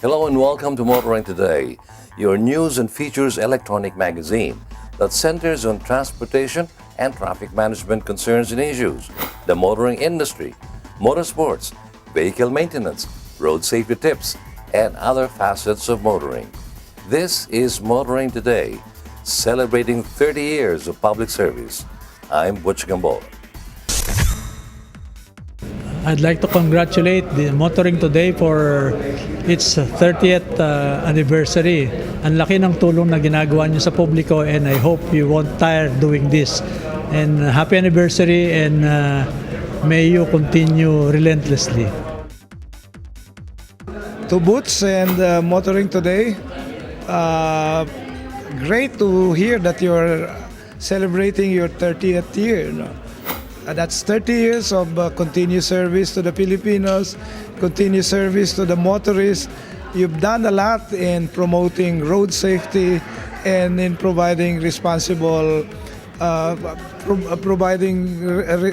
Hello and welcome to Motoring Today, your news and features electronic magazine that centers on transportation and traffic management concerns and issues, the motoring industry, motorsports, vehicle maintenance, road safety tips, and other facets of motoring. This is Motoring Today, celebrating 30 years of public service. I'm Butch Gamboa. I'd like to congratulate the Motoring Today for its 30th anniversary. Ang laki ng tulong na ginagawa niyo sa publiko, and I hope you won't tire doing this. And happy anniversary, and may you continue relentlessly. To Boots and Motoring Today, great to hear that you're celebrating your 30th year. No? That's 30 years of continuous service to the Filipinos, continuous service to the motorists. You've done a lot in promoting road safety and in providing responsible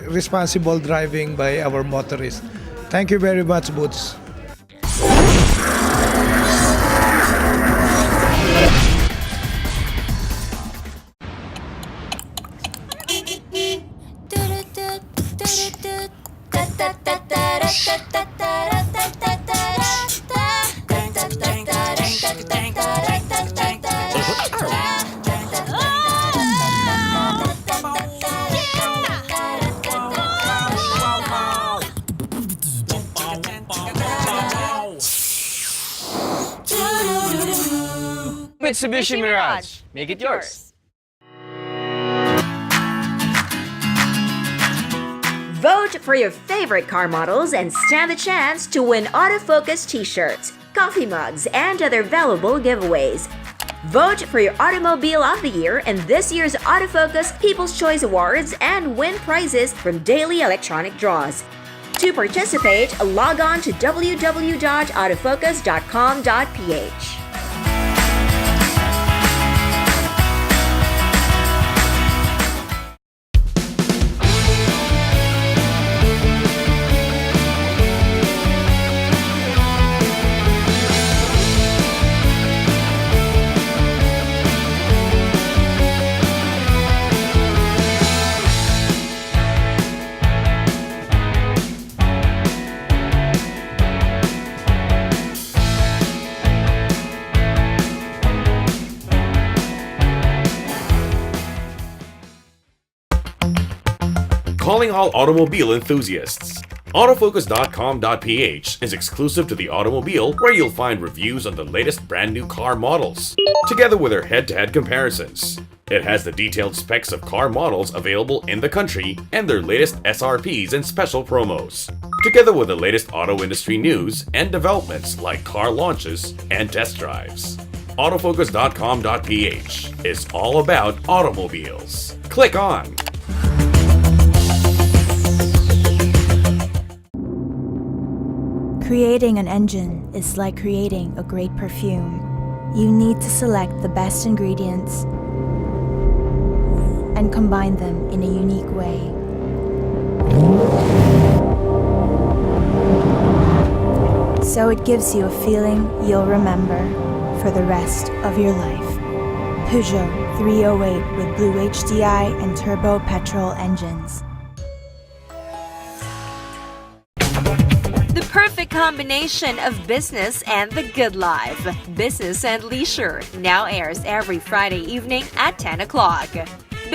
responsible driving by our motorists. Thank you very much, Boots. Mitsubishi Mirage. Make it yours. Vote for your favorite car models and stand the chance to win autofocus t-shirts, coffee mugs, and other valuable giveaways. Vote for your Automobile of the Year in this year's Autofocus People's Choice Awards and win prizes from daily electronic draws. To participate, log on to www.autofocus.com.ph. Calling all automobile enthusiasts. Autofocus.com.ph is exclusive to the automobile, where you'll find reviews on the latest brand new car models, together with their head-to-head comparisons. It has the detailed specs of car models available in the country and their latest SRPs and special promos, together with the latest auto industry news and developments like car launches and test drives. Autofocus.com.ph is all about automobiles. Click on. Creating an engine is like creating a great perfume. You need to select the best ingredients and combine them in a unique way. So it gives you a feeling you'll remember for the rest of your life. Peugeot 308 with Blue HDI and turbo petrol engines. Perfect combination of business and the good life. Business and Leisure now airs every Friday evening at 10 o'clock.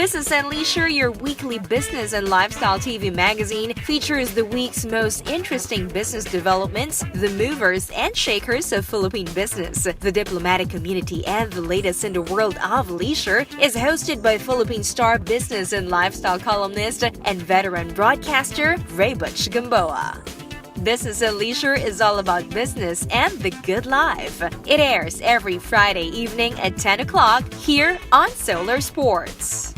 Business and Leisure, your weekly business and lifestyle TV magazine, features the week's most interesting business developments, the movers and shakers of Philippine business, the diplomatic community, and the latest in the world of leisure, is hosted by Philippine star business and lifestyle columnist and veteran broadcaster Ray Butch Gamboa. Business and Leisure is all about business and the good life. It airs every Friday evening at 10 o'clock here on Solar Sports.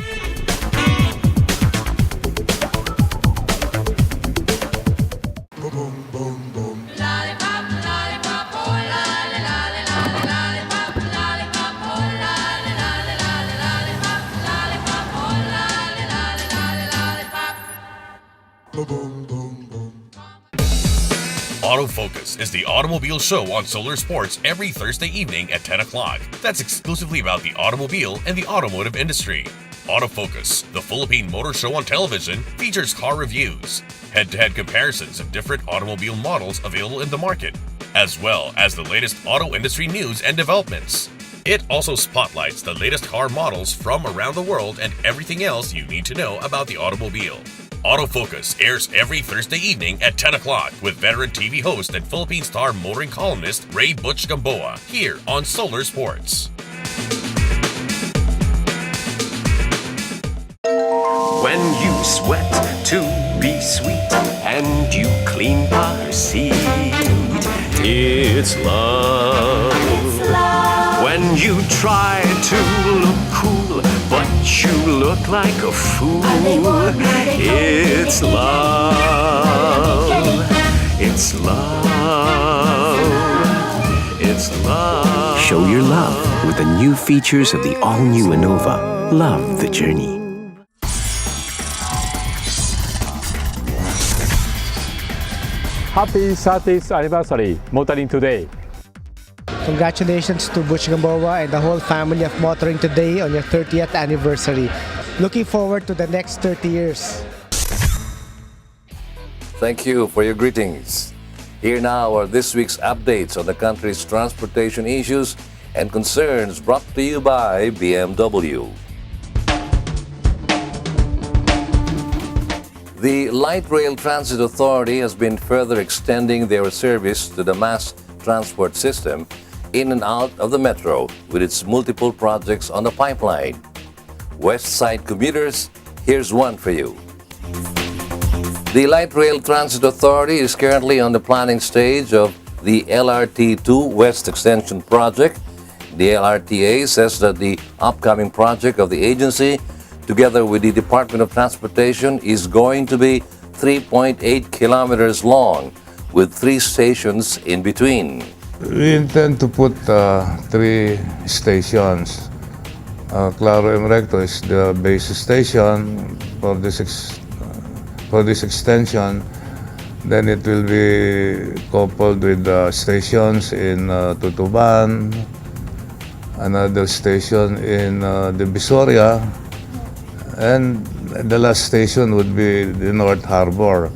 Autofocus is the automobile show on Solar Sports every Thursday evening at 10 o'clock. That's exclusively about the automobile and the automotive industry. Autofocus, the Philippine motor show on television, features car reviews, head-to-head comparisons of different automobile models available in the market, as well as the latest auto industry news and developments. It also spotlights the latest car models from around the world and everything else you need to know about the automobile. Autofocus airs every Thursday evening at 10 o'clock with veteran TV host and Philippine star motoring columnist Ray Butch Gamboa here on Solar Sports. When you sweat to be sweet and you clean our seat, it's love. When you try to look cool, but you look like a fool, it's love. It's love. It's love. Show your love with the new features of the all-new Innova. Love the journey. Happy 30th anniversary, Motoring Today. Congratulations to Butch Gamboa and the whole family of Motoring Today on your 30th anniversary. Looking forward to the next 30 years. Thank you for your greetings. Here now are this week's updates on the country's transportation issues and concerns, brought to you by BMW. The Light Rail Transit Authority has been further extending their service to the mass transport system in and out of the metro with its multiple projects on the pipeline. West Side commuters, here's one for you. The Light Rail Transit Authority is currently on the planning stage of the LRT2 West Extension project. The LRTA says that the upcoming project of the agency, together with the Department of Transportation, is going to be 3.8 kilometers long, with 3 stations in between. We intend to put 3 stations. Claro and Recto is the base station for this extension. Then it will be coupled with stations in Tutuban, another station in Divisoria, and the last station would be the North Harbor,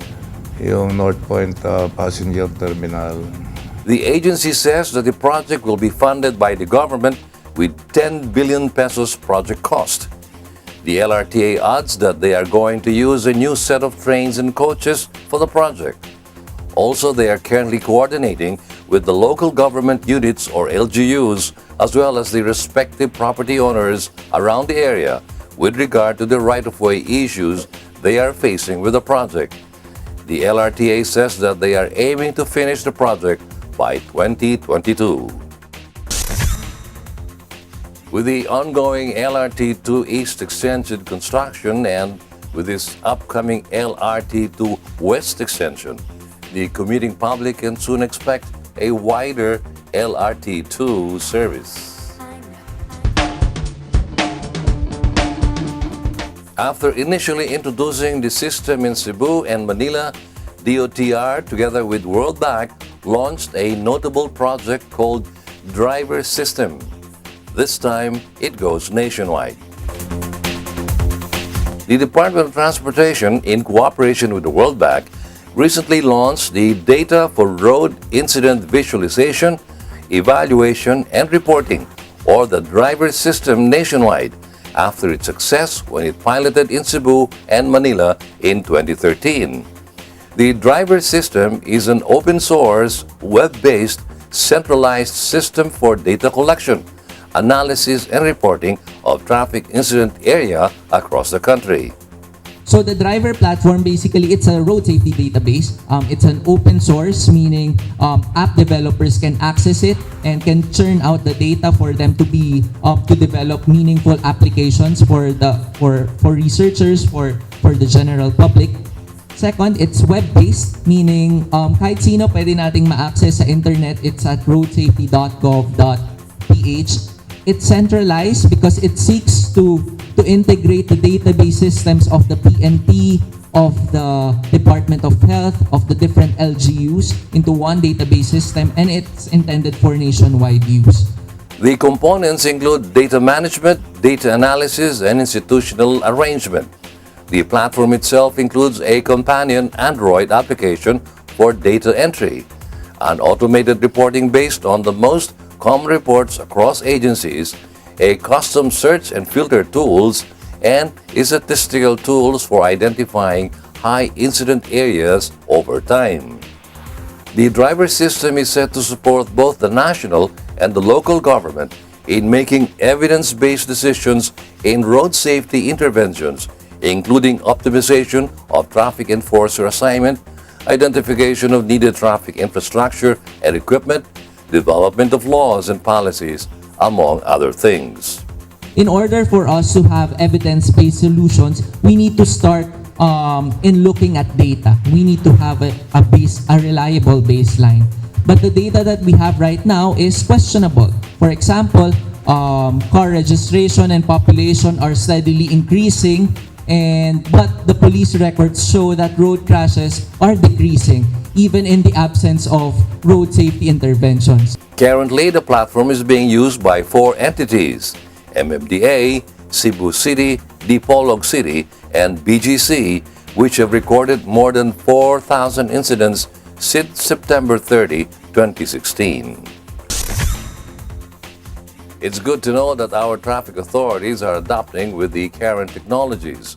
yung North Point Passenger Terminal. The agency says that the project will be funded by the government with 10 billion pesos project cost. The LRTA adds that they are going to use a new set of trains and coaches for the project. Also, they are currently coordinating with the local government units or LGUs, as well as the respective property owners around the area with regard to the right-of-way issues they are facing with the project. The LRTA says that they are aiming to finish the project by 2022. With the ongoing LRT2 East Extension construction and with this upcoming LRT2 West Extension, the commuting public can soon expect a wider LRT2 service. After initially introducing the system in Cebu and Manila, DOTR, together with World Bank, launched a notable project called Driver System. This time, it goes nationwide. The Department of Transportation, in cooperation with the World Bank, recently launched the Data for Road Incident Visualization, Evaluation, and Reporting, or the Driver System nationwide, after its success when it piloted in Cebu and Manila in 2013. The driver system is an open-source, web-based, centralized system for data collection, analysis, and reporting of traffic incident area across the country. So the driver platform, basically, it's a road safety database. It's an open source, meaning app developers can access it and can churn out the data for them to be to develop meaningful applications for researchers, for the general public. Second, it's web-based, meaning kahit sino pwede nating ma-access sa internet. It's at roadSafety.gov.ph. It's centralized because it seeks to integrate the database systems of the PNP, of the Department of Health, of the different LGUs into one database system, and it's intended for nationwide use. The components include data management, data analysis, and institutional arrangement. The platform itself includes a companion Android application for data entry, an automated reporting based on the most common reports across agencies, a custom search and filter tools, and statistical tools for identifying high incident areas over time. The driver system is set to support both the national and the local government in making evidence-based decisions in road safety interventions, including optimization of traffic enforcer assignment, identification of needed traffic infrastructure and equipment, development of laws and policies, among other things. In order for us to have evidence-based solutions, we need to start in looking at data. We need to have a reliable baseline. But the data that we have right now is questionable. For example, car registration and population are steadily increasing, but the police records show that road crashes are decreasing, even in the absence of road safety interventions. Currently, the platform is being used by 4 entities: MMDA, Cebu City, Dipolog City, and BGC, which have recorded more than 4,000 incidents since September 30, 2016. It's good to know that our traffic authorities are adapting with the current technologies.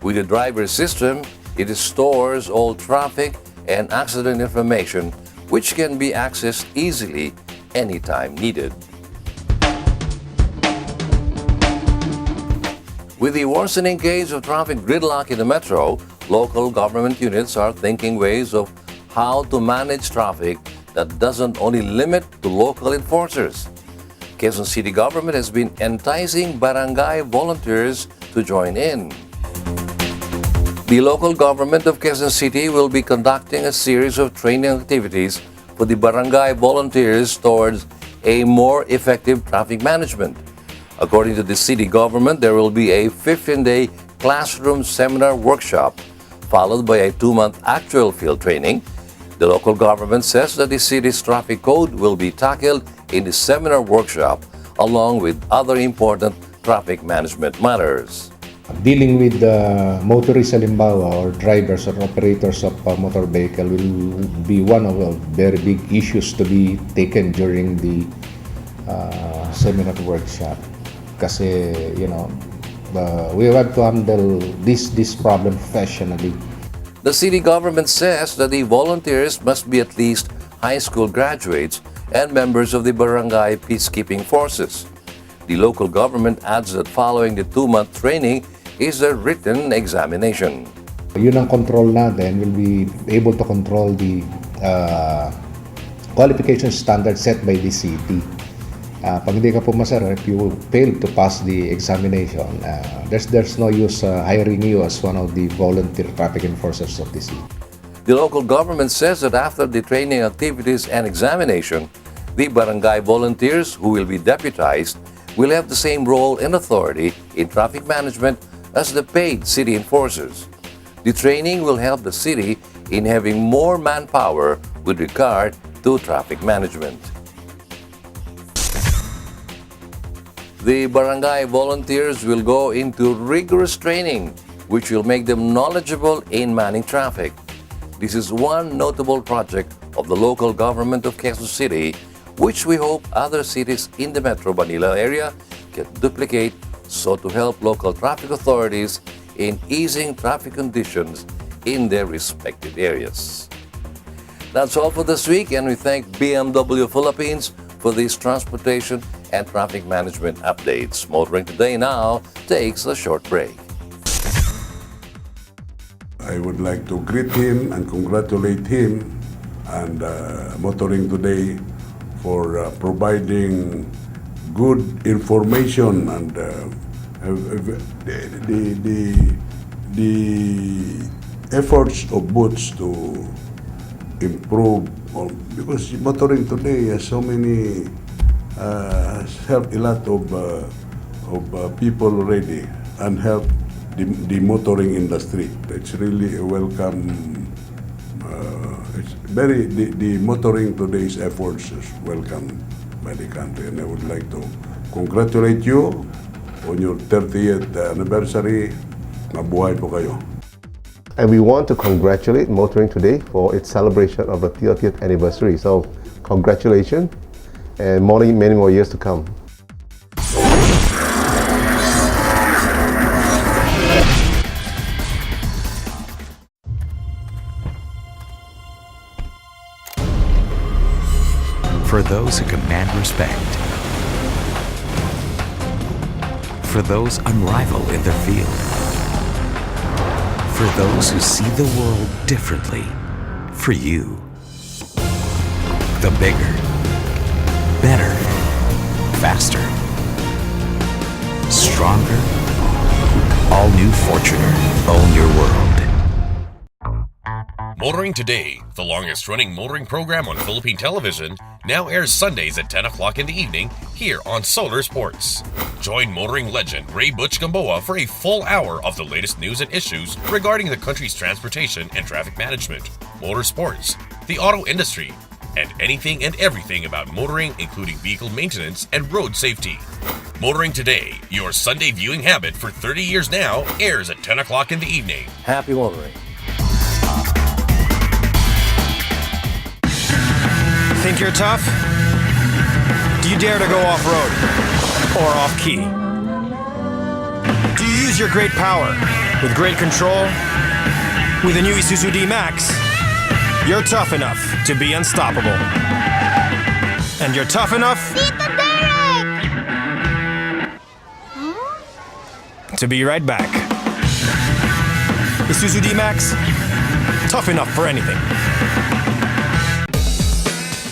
With the driver system, it stores all traffic and accident information, which can be accessed easily anytime needed. With the worsening case of traffic gridlock in the metro, local government units are thinking ways of how to manage traffic that doesn't only limit to local enforcers. Quezon City government has been enticing barangay volunteers to join in. The local government of Quezon City will be conducting a series of training activities for the barangay volunteers towards a more effective traffic management. According to the city government, there will be a 15-day classroom seminar workshop, followed by a 2-month actual field training. The local government says that the city's traffic code will be tackled in the seminar workshop, along with other important traffic management matters. Dealing with motorists halimbawa or drivers or operators of motor vehicle will be one of the very big issues to be taken during the seminar workshop. Kasi, we have to handle this problem professionally. The city government says that the volunteers must be at least high school graduates and members of the barangay peacekeeping forces. The local government adds that following the 2-month training is a written examination. Yun ang control natin, will be able to control the qualification standards set by the city. Pag hindi ka pumasa, if you fail to pass the examination, there's no use hiring you as one of the volunteer traffic enforcers of the city. The local government says that after the training activities and examination, the barangay volunteers who will be deputized will have the same role and authority in traffic management as the paid city enforcers. The training will help the city in having more manpower with regard to traffic management. The barangay volunteers will go into rigorous training, which will make them knowledgeable in manning traffic. This is one notable project of the local government of Quezon City, which we hope other cities in the Metro Manila area can duplicate so to help local traffic authorities in easing traffic conditions in their respective areas. That's all for this week, and we thank BMW Philippines for these transportation and traffic management updates. Motoring Today now takes a short break. I would like to greet him and congratulate him and Motoring Today for providing good information and the efforts of booths to improve, because Motoring Today has so many helped a lot of people already and helped the motoring industry. It's really a welcome. The Motoring Today's efforts is welcome by the country, and I would like to congratulate you on your 30th anniversary. Mabuhay po kayo. And we want to congratulate Motoring Today for its celebration of the 30th anniversary. So, congratulations, and many more years to come. For those who command respect, for those unrivaled in their field, for those who see the world differently, for you. The bigger, better, faster, stronger, all-new Fortuner. Own your world. Motoring Today, the longest-running motoring program on Philippine television, now airs Sundays at 10 o'clock in the evening here on Solar Sports. Join motoring legend Ray Butch Gamboa for a full hour of the latest news and issues regarding the country's transportation and traffic management, motorsports, the auto industry, and anything and everything about motoring, including vehicle maintenance and road safety. Motoring Today, your Sunday viewing habit for 30 years now, airs at 10 o'clock in the evening. Happy motoring. Think you're tough? Do you dare to go off-road or off-key? Do you use your great power with great control? With the new Isuzu D-Max, you're tough enough to be unstoppable. And you're tough enough to be right back. Isuzu D-Max, tough enough for anything.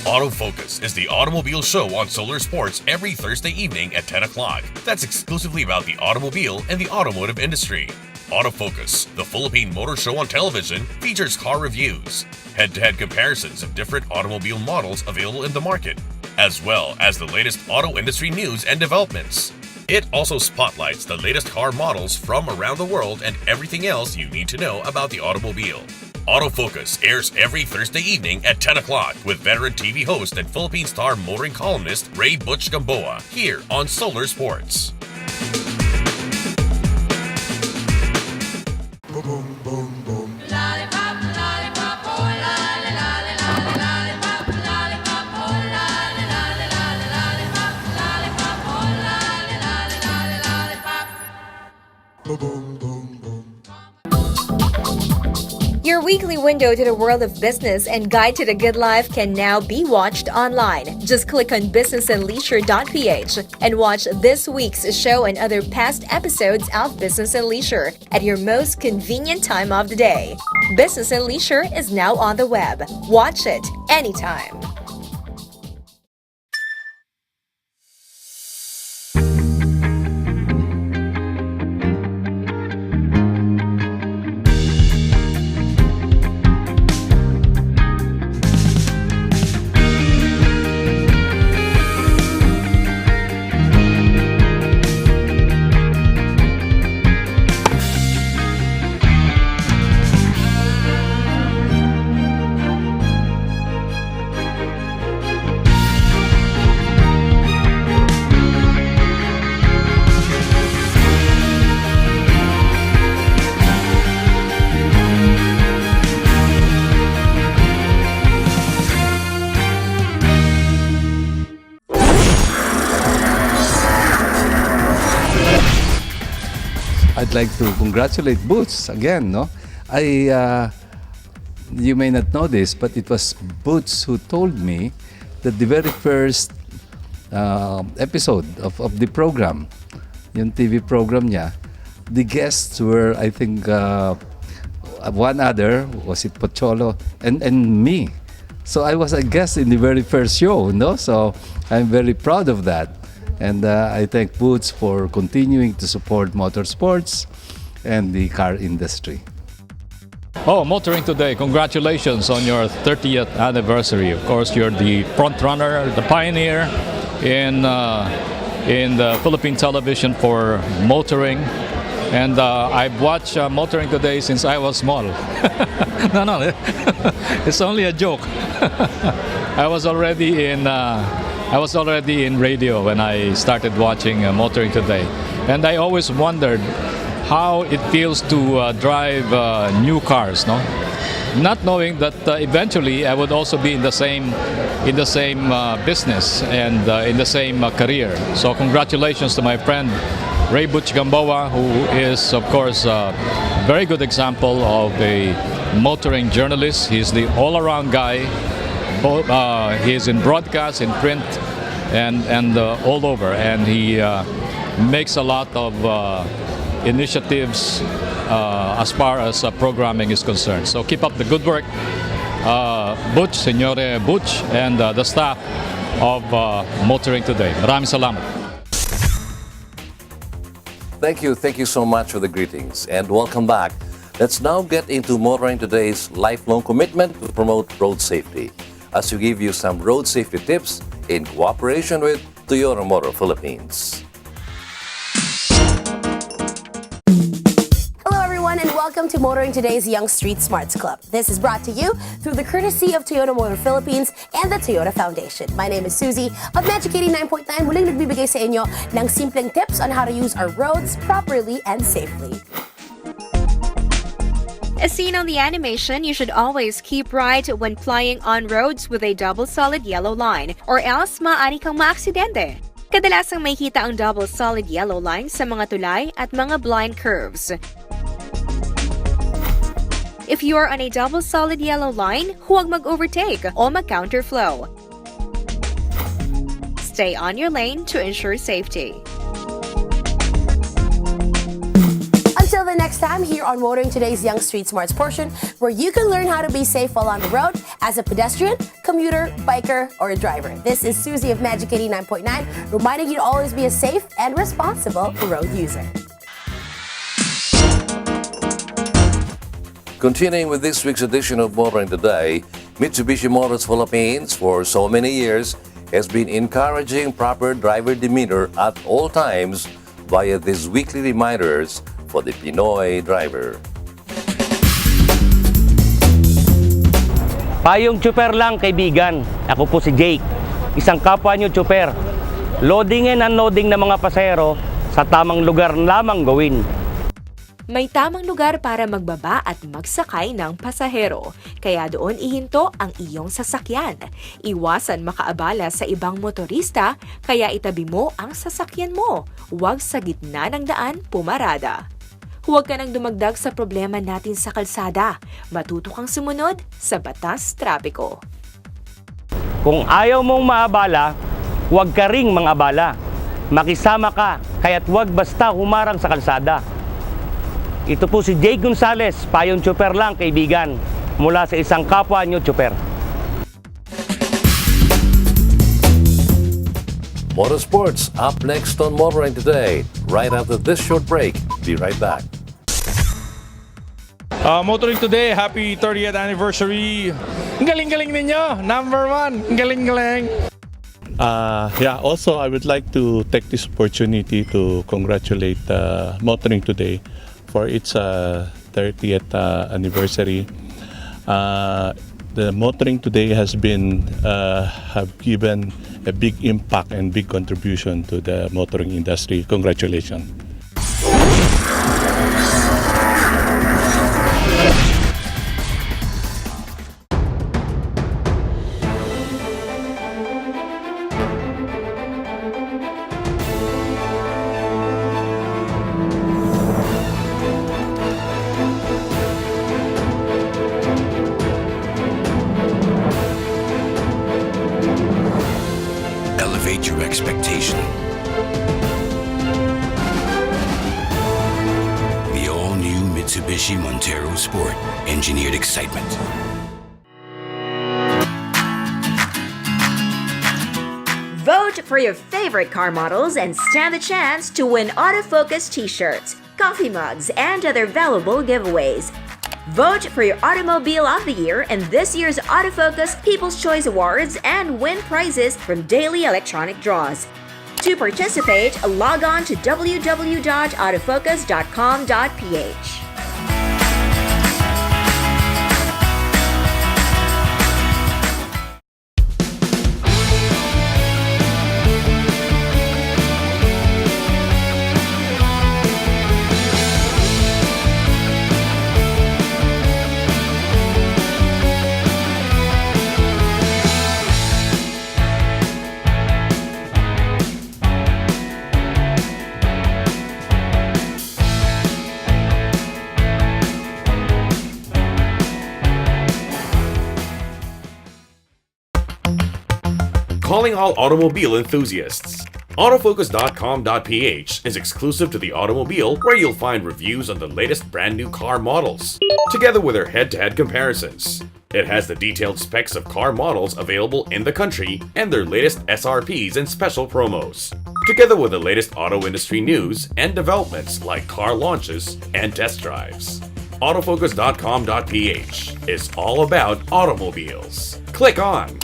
Autofocus is the automobile show on Solar Sports every Thursday evening at 10 o'clock. That's exclusively about the automobile and the automotive industry. Autofocus, the Philippine motor show on television, features car reviews, head-to-head comparisons of different automobile models available in the market, as well as the latest auto industry news and developments. It also spotlights the latest car models from around the world and everything else you need to know about the automobile. Autofocus airs every Thursday evening at 10 o'clock with veteran TV host and Philippine star motoring columnist Ray Butch Gamboa here on Solar Sports. Your weekly window to the world of business and guide to the good life can now be watched online. Just click on businessandleisure.ph and watch this week's show and other past episodes of Business and Leisure at your most convenient time of the day. Business and Leisure is now on the web. Watch it anytime. like to congratulate Boots again, no? You may not know this, but it was Boots who told me that the very first episode of the program, yung TV program niya, the guests were, I think, one other, was it Pocholo, and me. So I was a guest in the very first show, no? So I'm very proud of that. And I thank Boots for continuing to support motorsports and the car industry. Oh, Motoring Today, congratulations on your 30th anniversary. Of course, you're the front runner, the pioneer in the Philippine television for motoring. And I've watched Motoring Today since I was small. No, it's only a joke. I was already in radio when I started watching Motoring Today, and I always wondered how it feels to drive new cars, no? Not knowing that eventually I would also be in the same business and in the same career. So congratulations to my friend Ray Butch Gamboa, who is, of course, a very good example of a motoring journalist. He's the all-around guy. He's in broadcast, in print, and all over. And he makes a lot of initiatives as far as programming is concerned. So keep up the good work, Butch, Senore Butch, and the staff of Motoring Today. Maraming salamat. Thank you so much for the greetings and welcome back. Let's now get into Motoring Today's lifelong commitment to promote road safety as we give you some road safety tips in cooperation with Toyota Motor Philippines. And welcome to Motoring Today's Young Street Smarts Club. This is brought to you through the courtesy of Toyota Motor Philippines and the Toyota Foundation. My name is Susie of Magic 89.9. Muling nagbibigay sa inyo ng simpleng tips on how to use our roads properly and safely. As seen on the animation, you should always keep right when flying on roads with a double solid yellow line, or else maaari kang maaksidente. Kadalasang makikita ang double solid yellow line sa mga tulay at mga blind curves. If you are on a double solid yellow line, huwag mag-overtake o mag-counterflow. Stay on your lane to ensure safety. Until the next time here on Motoring Today's Young Street Smarts portion, where you can learn how to be safe while on the road as a pedestrian, commuter, biker, or a driver. This is Susie of Magic 89.9, reminding you to always be a safe and responsible road user. Continuing with this week's edition of Motoring Today, Mitsubishi Motors Philippines for so many years has been encouraging proper driver demeanor at all times via these weekly reminders for the Pinoy driver. Payong tsuper lang, kaibigan. Ako po si Jake, isang kapwa nyo tsuper. Loading and unloading ng mga pasahero sa tamang lugar lamang gawin. May tamang lugar para magbaba at magsakay ng pasahero, kaya doon ihinto ang iyong sasakyan. Iwasan makaabala sa ibang motorista, kaya itabi mo ang sasakyan mo. Huwag sa gitna ng daan pumarada. Huwag ka nang dumagdag sa problema natin sa kalsada. Matuto kang sumunod sa batas trapiko. Kung ayaw mong maabala, huwag ka ring mangabala. Makisama ka, kaya't huwag basta humarang sa kalsada. Ito po si Jake Gonzalez, payong tsuper lang, kaibigan, mula sa isang kapwa nyo tsuper. Motorsports up next on Motoring Today. Right after this short break. Be right back. Motoring Today, happy 30th anniversary. Ang galing-galing ninyo. Number 1. Ang galing-galing. Also, I would like to take this opportunity to congratulate Motoring Today for its 30th anniversary. The Motoring Today has have given a big impact and big contribution to the motoring industry. Congratulations. Mitsubishi Montero Sport. Engineered excitement. Vote for your favorite car models and stand the chance to win autofocus t-shirts, coffee mugs, and other valuable giveaways. Vote for your Automobile of the Year in this year's Autofocus People's Choice Awards and win prizes from daily electronic draws. To participate, log on to www.autofocus.com.ph. Calling all automobile enthusiasts. Autofocus.com.ph is exclusive to the automobile, where you'll find reviews on the latest brand new car models, together with their head-to-head comparisons. It has the detailed specs of car models available in the country and their latest SRPs and special promos, together with the latest auto industry news and developments like car launches and test drives. Autofocus.com.ph is all about automobiles. Click on.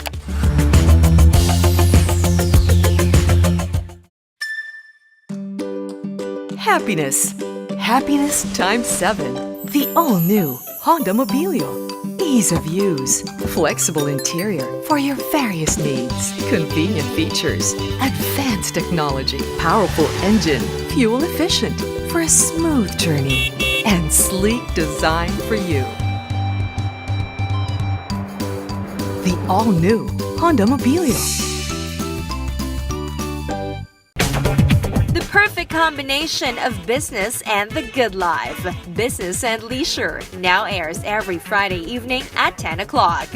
Happiness. Happiness times 7. The all-new Honda Mobilio. Ease of use. Flexible interior for your various needs. Convenient features. Advanced technology. Powerful engine. Fuel efficient for a smooth journey. And sleek design for you. The all-new Honda Mobilio. The perfect combination of business and the good life. Business and Leisure now airs every Friday evening at 10 o'clock.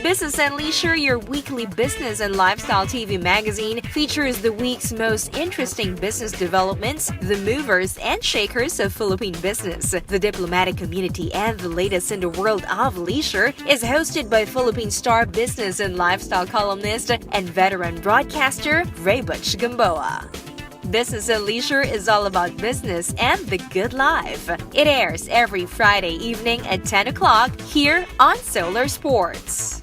Business and Leisure, your weekly business and lifestyle TV magazine, features the week's most interesting business developments, the movers and shakers of Philippine business, the diplomatic community, and the latest in the world of leisure. Is hosted by Philippine star business and lifestyle columnist and veteran broadcaster Ray Butch Gamboa. Business and Leisure is all about business and the good life. It airs every Friday evening at 10 o'clock here on Solar Sports.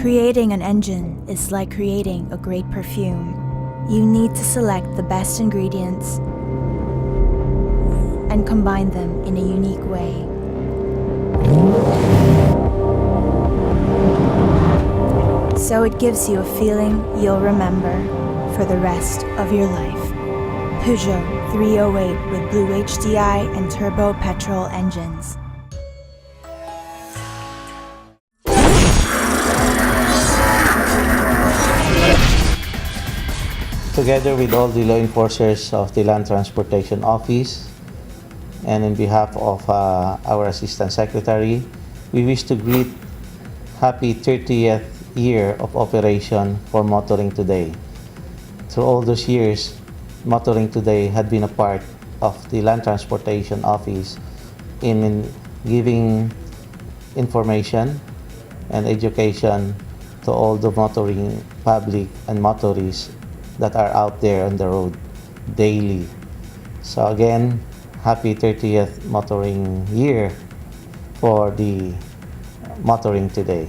Creating an engine is like creating a great perfume. You need to select the best ingredients and combine them in a unique way. So it gives you a feeling you'll remember for the rest of your life. Peugeot 308 with Blue HDI and turbo petrol engines. Together with all the law enforcers of the Land Transportation Office and in behalf of our Assistant Secretary, we wish to greet happy 30th year of operation for Motoring Today. Through all those years, Motoring Today had been a part of the Land Transportation Office in giving information and education to all the motoring public and motorists that are out there on the road daily. So again, happy 30th motoring year for the Motoring Today.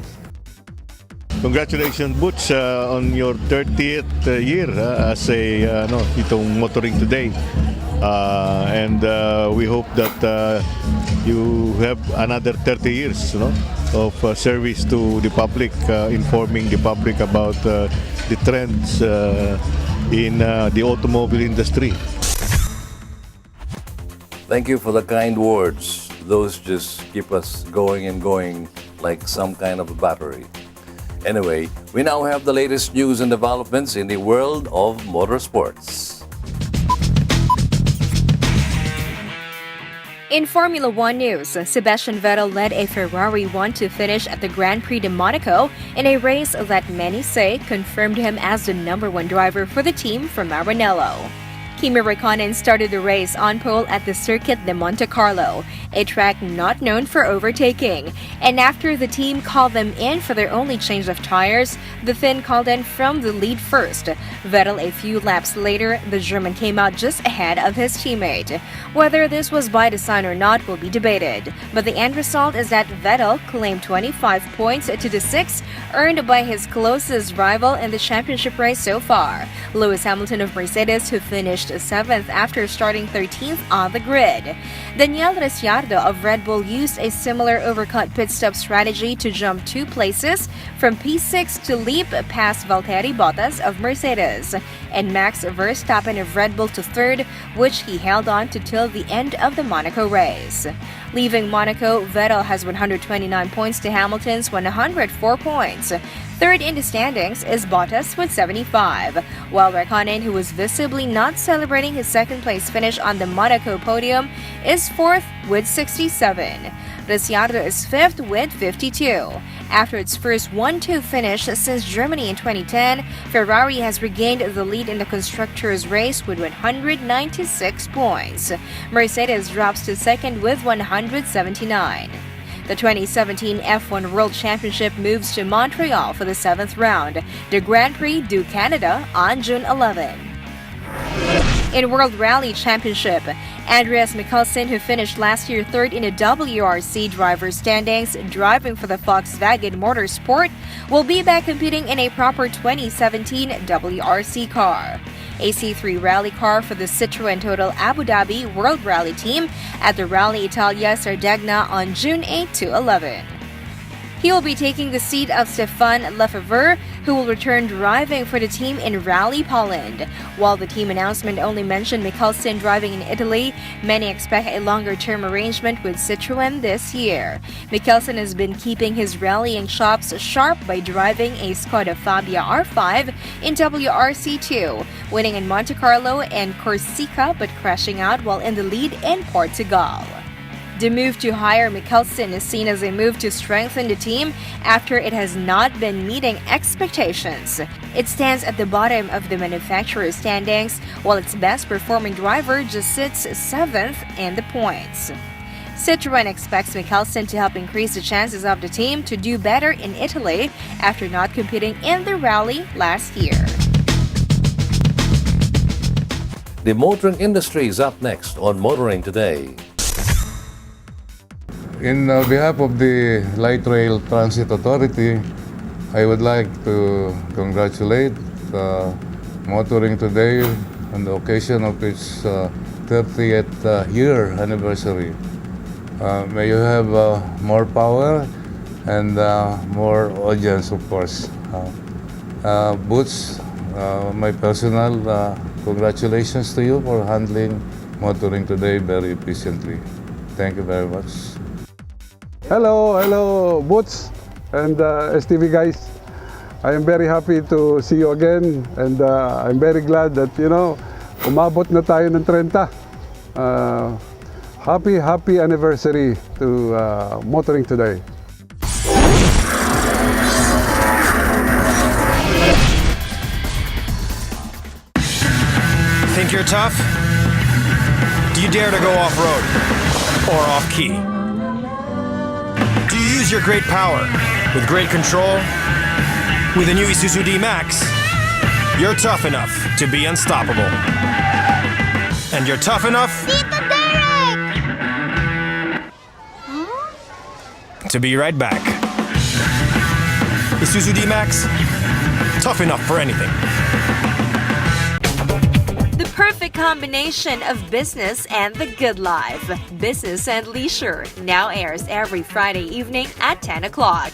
Congratulations, Butch, on your 30th year as a itong Motoring Today. And we hope that you have another 30 years of service to the public, informing the public about the trends in the automobile industry. Thank you for the kind words. Those just keep us going and going like some kind of a battery. Anyway, we now have the latest news and developments in the world of motorsports. In Formula One news, Sebastian Vettel led a Ferrari 1 to finish at the Grand Prix de Monaco in a race that many say confirmed him as the #1 driver for the team from Maranello. Kimi Räikkönen started the race on pole at the Circuit de Monte Carlo, a track not known for overtaking. And after the team called them in for their only change of tires, the Finn called in from the lead first. Vettel a few laps later, the German came out just ahead of his teammate. Whether this was by design or not will be debated, but the end result is that Vettel claimed 25 points to the 6 earned by his closest rival in the championship race so far, Lewis Hamilton of Mercedes, who finished 7th after starting 13th on the grid. Daniel Ricciardo of Red Bull used a similar overcut pit stop strategy to jump 2 places from P6 to leap past Valtteri Bottas of Mercedes, and Max Verstappen of Red Bull to 3rd, which he held on to till the end of the Monaco race. Leaving Monaco, Vettel has 129 points to Hamilton's 104 points. Third in the standings is Bottas with 75, while Räikkönen, who was visibly not celebrating his second-place finish on the Monaco podium, is 4th with 67. Ricciardo is 5th with 52. After its first 1-2 finish since Germany in 2010, Ferrari has regained the lead in the constructors' race with 196 points. Mercedes drops to 2nd with 179. The 2017 F1 World Championship moves to Montreal for the 7th round, the Grand Prix du Canada on June 11. In World Rally Championship, Andreas Mikkelsen, who finished last year 3rd in the WRC driver standings driving for the Volkswagen Motorsport, will be back competing in a proper 2017 WRC car, a C3 rally car for the Citroën Total Abu Dhabi World Rally Team at the Rally Italia Sardegna on June 8 to 11. He will be taking the seat of Stéphane Lefebvre, who will return driving for the team in Rally Poland. While the team announcement only mentioned Mikkelsen driving in Italy, many expect a longer-term arrangement with Citroën this year. Mikkelsen has been keeping his rallying chops sharp by driving a Skoda Fabia R5 in WRC2, winning in Monte Carlo and Corsica but crashing out while in the lead in Portugal. The move to hire Mikkelsen is seen as a move to strengthen the team after it has not been meeting expectations. It stands at the bottom of the manufacturer's standings, while its best-performing driver just sits 7th in the points. Citroën expects Mikkelsen to help increase the chances of the team to do better in Italy after not competing in the rally last year. The motoring industry is up next on Motoring Today. In behalf of the Light Rail Transit Authority, I would like to congratulate Motoring Today on the occasion of its 30th year anniversary. May you have more power and more audience, of course. Boots, my personal congratulations to you for handling Motoring Today very efficiently. Thank you very much. Hello, Boots and STV guys. I am very happy to see you again, and I'm very glad that, umabot na tayo ng 30. Happy anniversary to Motoring Today. Think you're tough? Do you dare to go off-road or off-key? Do you use your great power with great control? With the new Isuzu D-Max, you're tough enough to be unstoppable. And you're tough enough to be right back. Isuzu D-Max, tough enough for anything. The perfect combination of business and the good life. Business and Leisure now airs every Friday evening at 10 o'clock.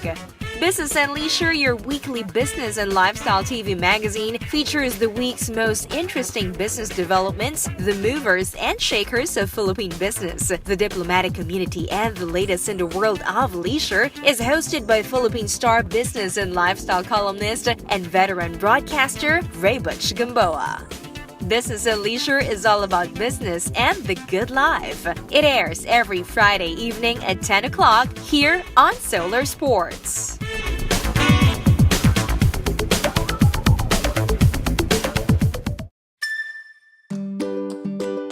Business and Leisure, your weekly business and lifestyle TV magazine, features the week's most interesting business developments, the movers and shakers of Philippine business, the diplomatic community, and the latest in the world of leisure. Is hosted by Philippine star business and lifestyle columnist and veteran broadcaster Ray Butch Gamboa. Business and Leisure is all about business and the good life. It airs every Friday evening at 10 o'clock here on Solar Sports.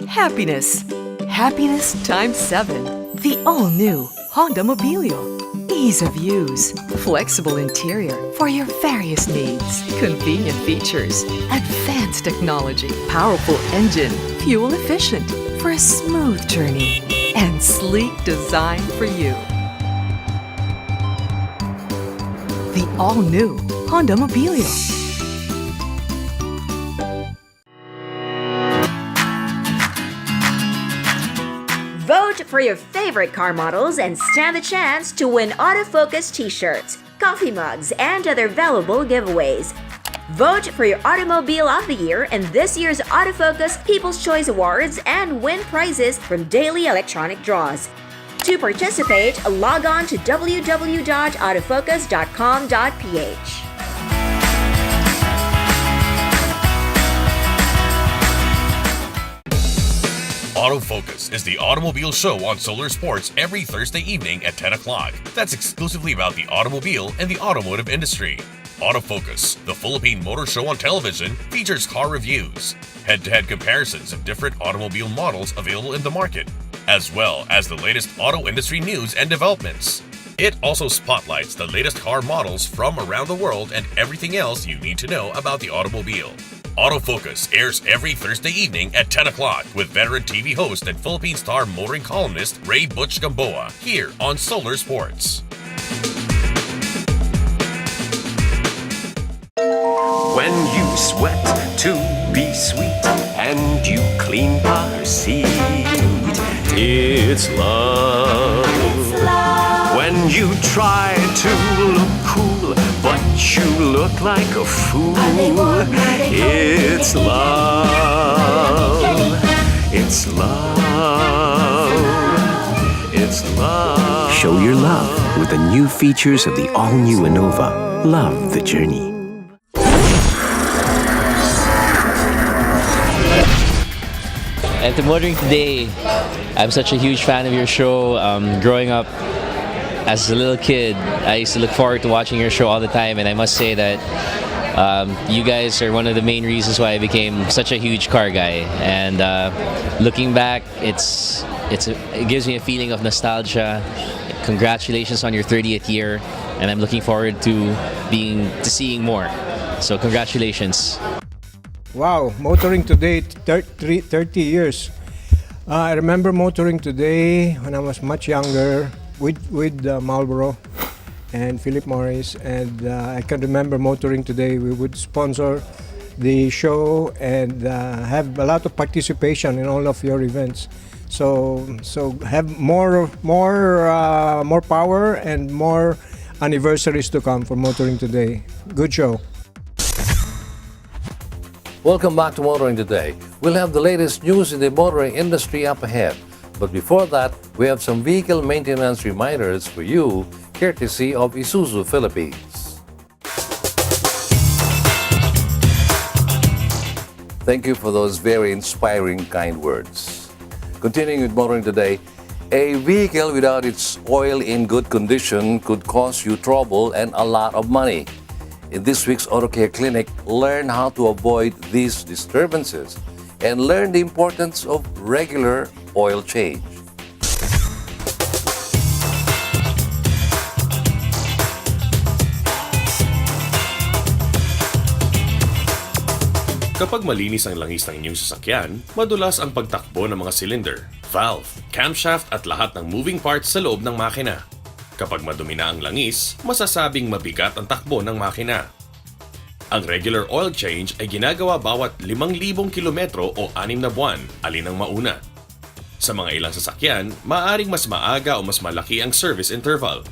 Happiness. Happiness times 7. The all-new Honda Mobilio. Ease of use. Flexible interior for your various needs. Convenient features. Advanced technology. Powerful engine. Fuel efficient for a smooth journey. And sleek design for you. The all-new Honda Mobilio. Vote for your favorite car models and stand the chance to win autofocus t-shirts, coffee mugs, and other valuable giveaways. Vote for your Automobile of the Year in this year's Autofocus People's Choice Awards and win prizes from daily electronic draws. To participate, log on to www.autofocus.com.ph. Autofocus is the automobile show on Solar Sports every Thursday evening at 10 o'clock. That's exclusively about the automobile and the automotive industry. Autofocus, the Philippine motor show on television, features car reviews, head-to-head comparisons of different automobile models available in the market, as well as the latest auto industry news and developments. It also spotlights the latest car models from around the world and everything else you need to know about the automobile. Autofocus airs every Thursday evening at 10 o'clock with veteran TV host and Philippine Star motoring columnist Ray Butch Gamboa here on Solar Sports. When you sweat to be sweet and you clean her seat, it's love. When you try to look cool but you look like a fool, it's love. It's love. It's love. Show your love with the new features of the all-new Innova. Love the journey. And to Motoring Today, I'm such a huge fan of your show. Growing up as a little kid, I used to look forward to watching your show all the time, and I must say that you guys are one of the main reasons why I became such a huge car guy. And looking back, it gives me a feeling of nostalgia. Congratulations on your 30th year, and I'm looking forward to seeing more. So congratulations. Wow, Motoring Today, 30 years. I remember Motoring Today when I was much younger with Marlboro and Philip Morris, and I can remember Motoring Today. We would sponsor the show and have a lot of participation in all of your events. So have more power and more anniversaries to come for Motoring Today. Good show. Welcome back to Motoring Today. We'll have the latest news in the motoring industry up ahead. But before that, we have some vehicle maintenance reminders for you, courtesy of Isuzu Philippines. Thank you for those very inspiring, kind words. Continuing with Motoring Today, a vehicle without its oil in good condition could cause you trouble and a lot of money. In this week's Auto Care Clinic, learn how to avoid these disturbances and learn the importance of regular oil change. Kapag malinis ang langis ng inyong sasakyan, madulas ang pagtakbo ng mga cylinder, valve, camshaft at lahat ng moving parts sa loob ng makina. Kapag madumi na ang langis, masasabing mabigat ang takbo ng makina. Ang regular oil change ay ginagawa bawat 5,000 kilometro o 6 na buwan, alin ang mauna. Sa mga ilang sasakyan, maaaring mas maaga o mas malaki ang service interval.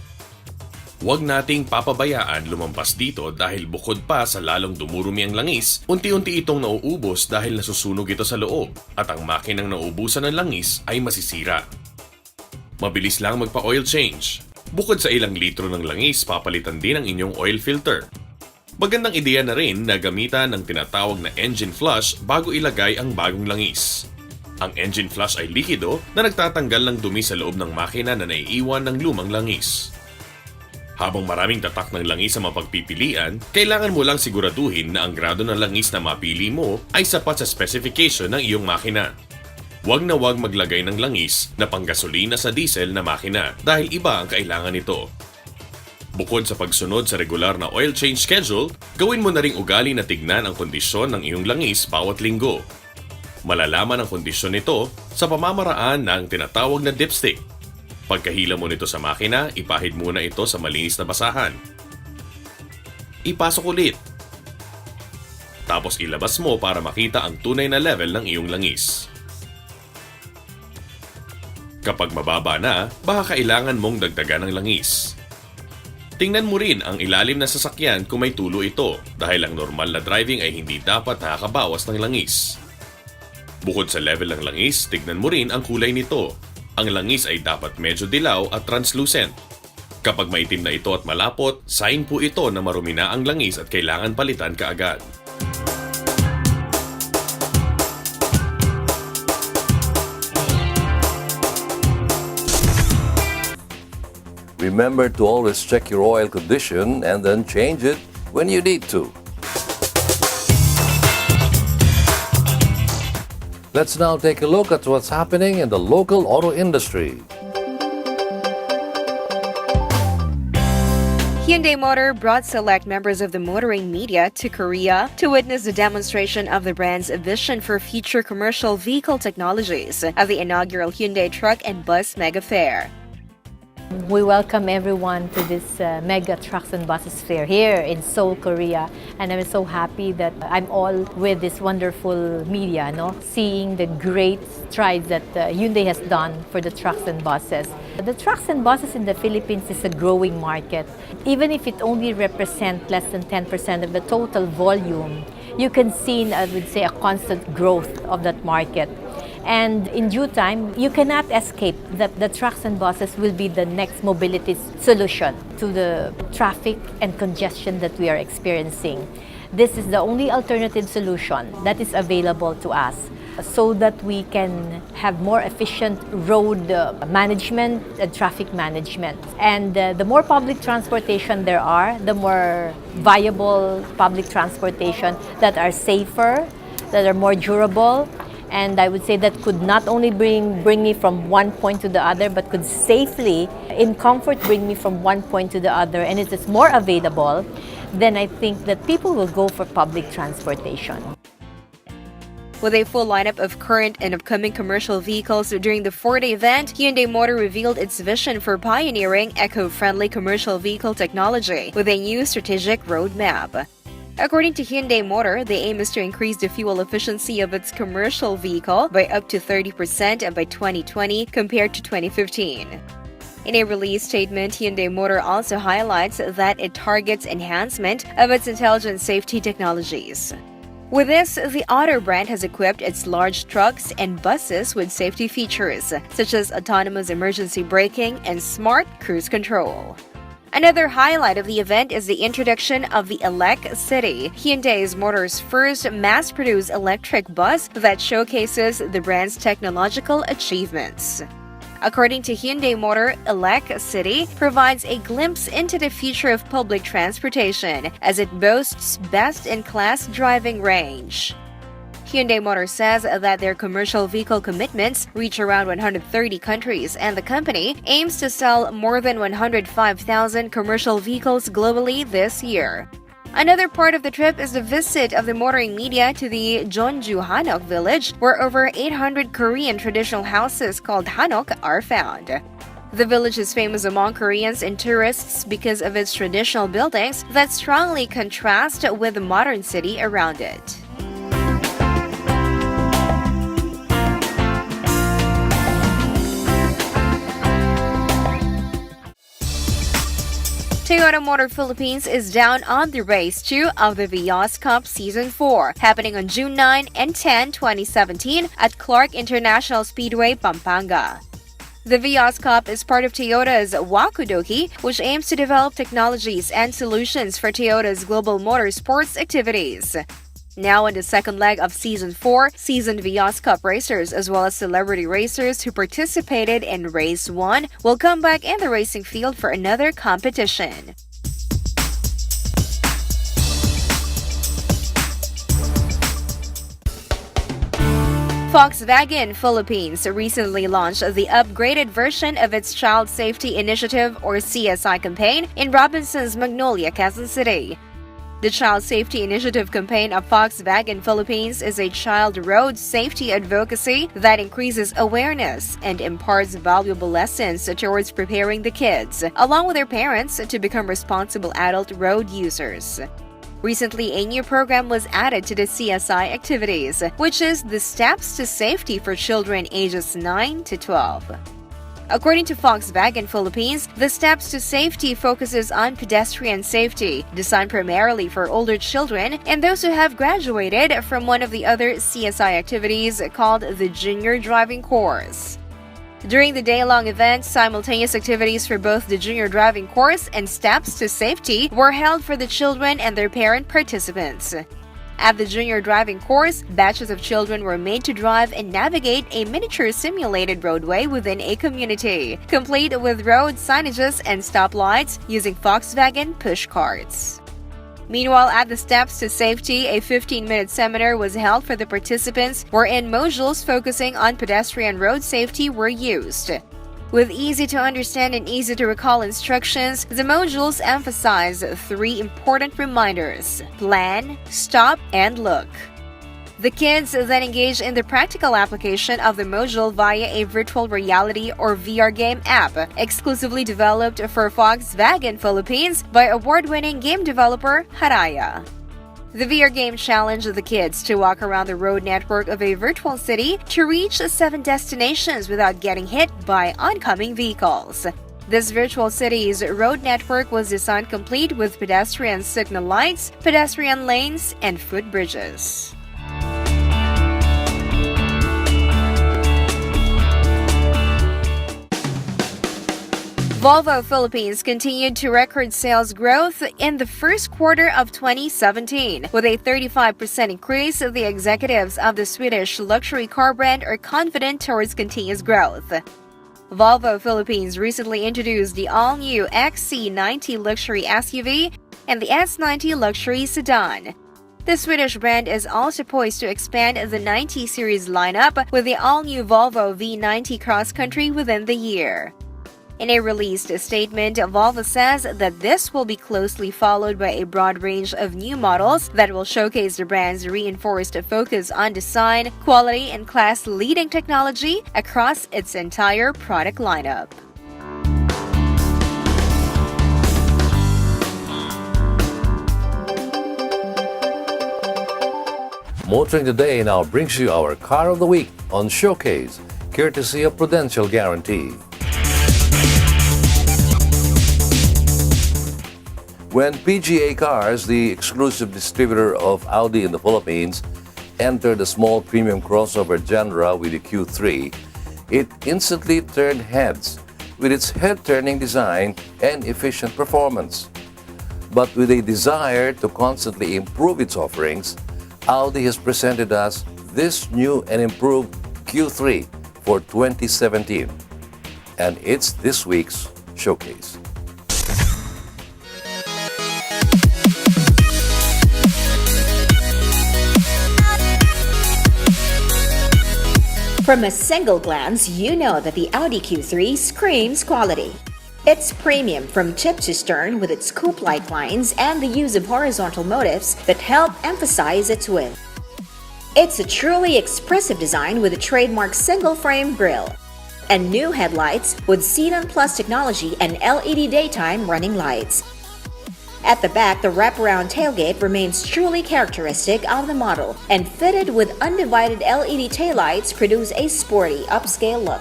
Huwag nating papabayaan lumampas dito dahil bukod pa sa lalong dumurumi ang langis, unti-unti itong nauubos dahil nasusunog ito sa loob at ang makinang nauubusan ng langis ay masisira. Mabilis lang magpa-oil change. Bukod sa ilang litro ng langis, papalitan din ang inyong oil filter. Magandang ideya na rin na gamitan ng tinatawag na engine flush bago ilagay ang bagong langis. Ang engine flush ay likido na nagtatanggal ng dumi sa loob ng makina na naiiwan ng lumang langis. Habang maraming tatak ng langis sa mapagpipilian, kailangan mo lang siguraduhin na ang grado ng langis na mapili mo ay sapat sa specification ng iyong makina. Huwag na huwag maglagay ng langis na panggasolina sa diesel na makina dahil iba ang kailangan nito. Bukod sa pagsunod sa regular na oil change schedule, gawin mo na ring ugali na tignan ang kondisyon ng iyong langis bawat linggo. Malalaman ang kondisyon nito sa pamamaraan ng tinatawag na dipstick. Pagkahila mo nito sa makina, ipahid muna ito sa malinis na basahan. Ipasok ulit. Tapos ilabas mo para makita ang tunay na level ng iyong langis. Kapag mababa na, baka kailangan mong dagdagan ng langis. Tingnan mo rin ang ilalim na sasakyan kung may tulo ito dahil ang normal na driving ay hindi dapat nakakabawas ng langis. Bukod sa level ng langis, tignan mo rin ang kulay nito. Ang langis ay dapat medyo dilaw at translucent. Kapag maitim na ito at malapot, sign po ito na marumi na ang langis at kailangan palitan kaagad. Remember to always check your oil condition and then change it when you need to. Let's now take a look at what's happening in the local auto industry. Hyundai Motor brought select members of the motoring media to Korea to witness the demonstration of the brand's vision for future commercial vehicle technologies at the inaugural Hyundai Truck and Bus Mega Fair. We welcome everyone to this mega trucks and buses fair here in Seoul, Korea, and I'm so happy that I'm all with this wonderful media, seeing the great strides that Hyundai has done for the trucks and buses. The trucks and buses in the Philippines is a growing market. Even if it only represents less than 10% of the total volume, you can see, I would say, a constant growth of that market. And in due time, you cannot escape that the trucks and buses will be the next mobility solution to the traffic and congestion that we are experiencing. This is the only alternative solution that is available to us so that we can have more efficient road management and traffic management. And the more public transportation there are, the more viable public transportation that are safer, that are more durable, and I would say that could not only bring me from one point to the other, but could safely, in comfort, bring me from one point to the other, and it is more available, then I think that people will go for public transportation. With a full lineup of current and upcoming commercial vehicles during the 4-day event, Hyundai Motor revealed its vision for pioneering eco-friendly commercial vehicle technology with a new strategic roadmap. According to Hyundai Motor, the aim is to increase the fuel efficiency of its commercial vehicle by up to 30% by 2020 compared to 2015. In a release statement, Hyundai Motor also highlights that it targets enhancement of its intelligent safety technologies. With this, the auto brand has equipped its large trucks and buses with safety features, such as autonomous emergency braking and smart cruise control. Another highlight of the event is the introduction of the Elec City, Hyundai Motor's first mass-produced electric bus that showcases the brand's technological achievements. According to Hyundai Motor, Elec City provides a glimpse into the future of public transportation as it boasts best-in-class driving range. Hyundai Motor says that their commercial vehicle commitments reach around 130 countries, and the company aims to sell more than 105,000 commercial vehicles globally this year. Another part of the trip is the visit of the motoring media to the Jeonju Hanok village, where over 800 Korean traditional houses called Hanok are found. The village is famous among Koreans and tourists because of its traditional buildings that strongly contrast with the modern city around it. Toyota Motor Philippines is down on the race 2 of the Vios Cup Season 4, happening on June 9 and 10, 2017 at Clark International Speedway, Pampanga. The Vios Cup is part of Toyota's Wakudoki, which aims to develop technologies and solutions for Toyota's global motorsports activities. Now in the second leg of Season 4, seasoned Vios Cup racers as well as celebrity racers who participated in Race 1 will come back in the racing field for another competition. Volkswagen Philippines recently launched the upgraded version of its Child Safety Initiative or CSI campaign in Robinson's Magnolia, Quezon City. The Child Safety Initiative campaign of Volkswagen Philippines is a child road safety advocacy that increases awareness and imparts valuable lessons towards preparing the kids, along with their parents, to become responsible adult road users. Recently, a new program was added to the CSI activities, which is the Steps to Safety for children ages 9 to 12. According to Volkswagen Philippines, the Steps to Safety focuses on pedestrian safety, designed primarily for older children and those who have graduated from one of the other CSI activities called the Junior Driving Course. During the day-long event, simultaneous activities for both the Junior Driving Course and Steps to Safety were held for the children and their parent participants. At the Junior Driving Course, batches of children were made to drive and navigate a miniature simulated roadway within a community, complete with road signages and stoplights using Volkswagen push carts. Meanwhile, at the Steps to Safety, a 15-minute seminar was held for the participants wherein modules focusing on pedestrian road safety were used. With easy-to-understand and easy-to-recall instructions, the modules emphasize 3 important reminders: plan, stop, and look. The kids then engage in the practical application of the module via a virtual reality or VR game app exclusively developed for Volkswagen Philippines by award-winning game developer Haraya. The VR game challenged the kids to walk around the road network of a virtual city to reach 7 destinations without getting hit by oncoming vehicles. This virtual city's road network was designed complete with pedestrian signal lights, pedestrian lanes, and footbridges. Volvo Philippines continued to record sales growth in the first quarter of 2017. With a 35% increase, the executives of the Swedish luxury car brand are confident towards continuous growth. Volvo Philippines recently introduced the all-new XC90 luxury SUV and the S90 luxury sedan. The Swedish brand is also poised to expand the 90 series lineup with the all-new Volvo V90 Cross Country within the year. In a released statement, Volvo says that this will be closely followed by a broad range of new models that will showcase the brand's reinforced focus on design, quality, and class-leading technology across its entire product lineup. Motoring Today now brings you our Car of the Week on Showcase, courtesy of Prudential Guarantee. When PGA Cars, the exclusive distributor of Audi in the Philippines, entered the small premium crossover genre with the Q3, it instantly turned heads with its head-turning design and efficient performance. But with a desire to constantly improve its offerings, Audi has presented us this new and improved Q3 for 2017. And it's this week's Showcase. From a single glance, you know that the Audi Q3 screams quality. It's premium from tip to stern with its coupe-like lines and the use of horizontal motifs that help emphasize its width. It's a truly expressive design with a trademark single-frame grille and new headlights with Xenon Plus technology and LED daytime running lights. At the back, the wraparound tailgate remains truly characteristic of the model, and fitted with undivided LED taillights produce a sporty, upscale look.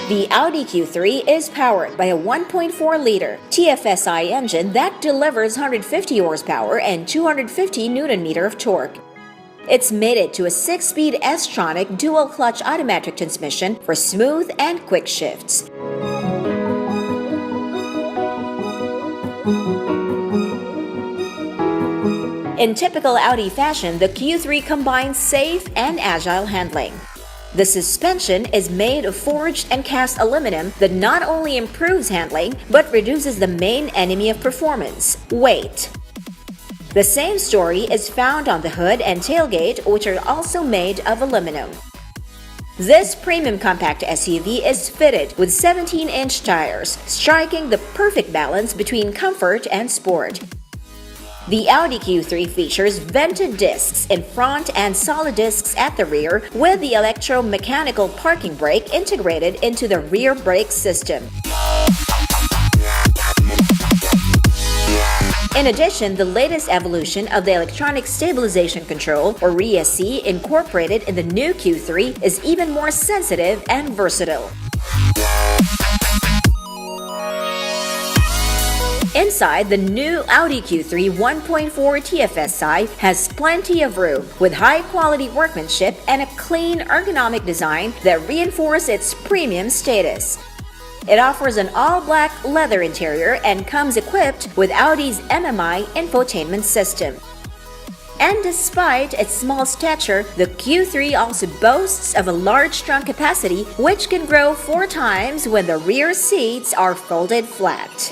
The Audi Q3 is powered by a 1.4-liter TFSI engine that delivers 150 horsepower and 250 Nm of torque. It's mated to a 6-speed S-tronic dual-clutch automatic transmission for smooth and quick shifts. In typical Audi fashion, the Q3 combines safe and agile handling. The suspension is made of forged and cast aluminum that not only improves handling, but reduces the main enemy of performance, weight. The same story is found on the hood and tailgate, which are also made of aluminum. This premium compact SUV is fitted with 17-inch tires, striking the perfect balance between comfort and sport. The Audi Q3 features vented discs in front and solid discs at the rear, with the electromechanical parking brake integrated into the rear brake system. In addition, the latest evolution of the electronic stabilization control, or ESC, incorporated in the new Q3 is even more sensitive and versatile. Inside, the new Audi Q3 1.4 TFSI has plenty of room, with high-quality workmanship and a clean, ergonomic design that reinforce its premium status. It offers an all-black leather interior and comes equipped with Audi's MMI infotainment system. And despite its small stature, the Q3 also boasts of a large trunk capacity, which can grow 4 times when the rear seats are folded flat.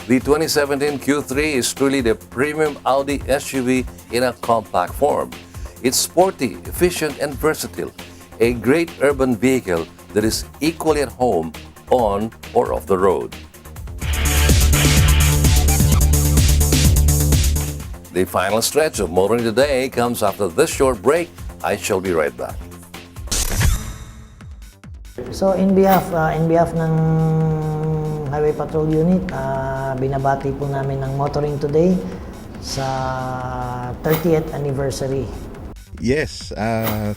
The 2017 Q3 is truly the premium Audi SUV in a compact form. It's sporty, efficient, and versatile, a great urban vehicle that is equally at home on or off the road. The final stretch of Motoring Today comes after this short break. I shall be right back. So in behalf ng Highway Patrol Unit, binabati po namin ng Motoring Today sa 30th anniversary. Yes,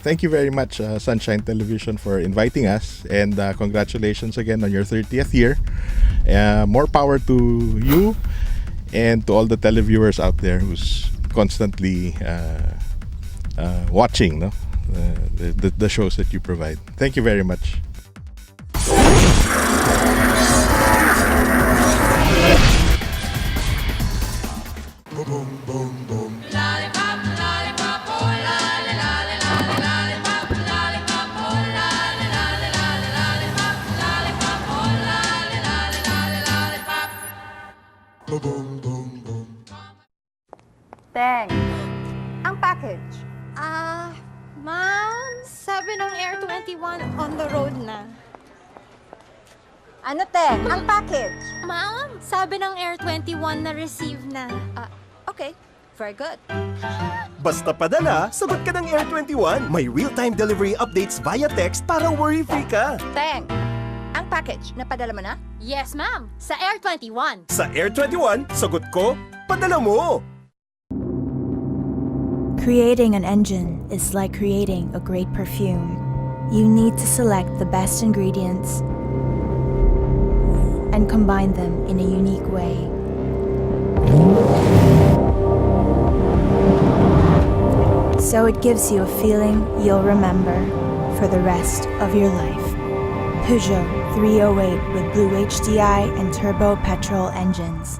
thank you very much Sunshine Television for inviting us, and congratulations again on your 30th year. More power to you and to all the televiewers out there who's constantly watching the shows that you provide. Thank you very much. Teng, ang package. Ma'am, sabi ng Air 21 on the road na. Ano, Teng? Ang package. Ma'am, sabi ng Air 21 na receive na. Okay, very good. Basta padala, sagot ka ng Air 21. May real-time delivery updates via text para worry-free ka. Teng, ang package, napadala mo na? Yes, ma'am, sa Air 21. Sa Air 21, sagot ko, padala mo! Creating an engine is like creating a great perfume. You need to select the best ingredients and combine them in a unique way. So it gives you a feeling you'll remember for the rest of your life. Peugeot 308 with Blue HDI and turbo petrol engines.